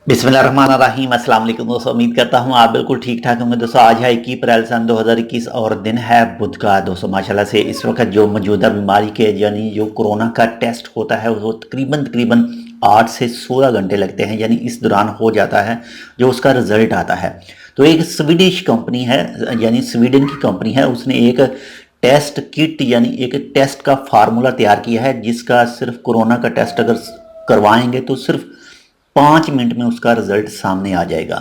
बिस्मिल्लाहिर्रहमानिर्रहीम। अस्सलाम वालेकुम दोस्तों, उम्मीद करता हूँ आप बिल्कुल ठीक ठाक होंगे। दोस्तों आज है 21 अप्रैल सन 2021 और दिन है बुध का। दोस्तों माशाल्लाह से इस वक्त जो मौजूदा बीमारी के यानी जो कोरोना का टेस्ट होता है वो तकरीबन तकरीबन 8 से 16 घंटे लगते हैं, यानी इस दौरान हो जाता है जो उसका रिजल्ट आता है। तो एक स्वीडिश कंपनी है, यानी स्वीडन की कंपनी है, उसने एक टेस्ट किट यानी एक टेस्ट का फार्मूला तैयार किया है जिसका सिर्फ कोरोना का टेस्ट अगर करवाएंगे तो सिर्फ 5 मिनट में उसका रिजल्ट सामने आ जाएगा।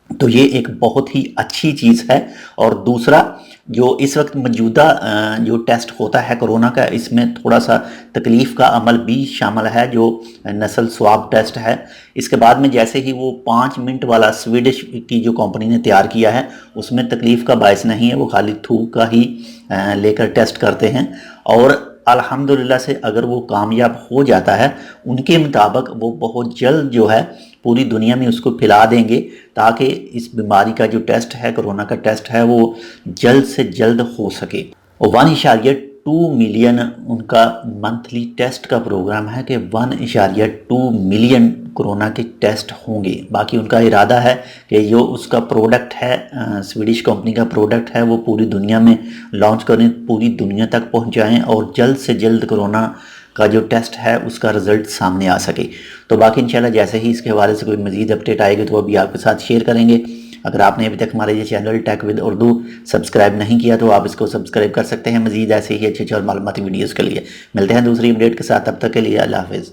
तो ये एक बहुत ही अच्छी चीज़ है। और दूसरा जो इस वक्त मौजूदा जो टेस्ट होता है कोरोना का, इसमें थोड़ा सा तकलीफ़ का अमल भी शामिल है, जो नस्ल स्वाब टेस्ट है। इसके बाद में जैसे ही वो 5 मिनट वाला स्वीडिश की जो कंपनी ने तैयार किया है उसमें तकलीफ़ का बायस नहीं है, वो खाली थूक का ही लेकर टेस्ट करते हैं। और अल्हम्दुलिल्लाह से अगर वो कामयाब हो जाता है, उनके मुताबिक वो बहुत जल्द जो है पूरी दुनिया में उसको फैला देंगे ताकि इस बीमारी का जो टेस्ट है, कोरोना का टेस्ट है, वो जल्द से जल्द हो सके। और 1.2 मिलियन उनका मंथली टेस्ट का प्रोग्राम है कि 1.2 मिलियन कोरोना के टेस्ट होंगे। बाकी उनका इरादा है कि जो उसका प्रोडक्ट है, स्वीडिश कंपनी का प्रोडक्ट है, वो पूरी दुनिया में लॉन्च करें, पूरी दुनिया तक पहुंचाएं और जल्द से जल्द कोरोना का जो टेस्ट है उसका रिज़ल्ट सामने आ सके। तो बाकी इंशाल्लाह जैसे ही इसके हवाले से कोई मज़ीद अपडेट आएगी तो अभी आपके साथ शेयर करेंगे। अगर आपने अभी तक हमारे ये channel tech with Urdu subscribe नहीं किया तो आप इसको सब्सक्राइब कर सकते हैं। मज़ीद ऐसे ही अच्छे और मालूमाती वीडियोज़ के लिए मिलते हैं दूसरी अपडेट के साथ। तब तक के लिए अल्लाह हाफ़िज़।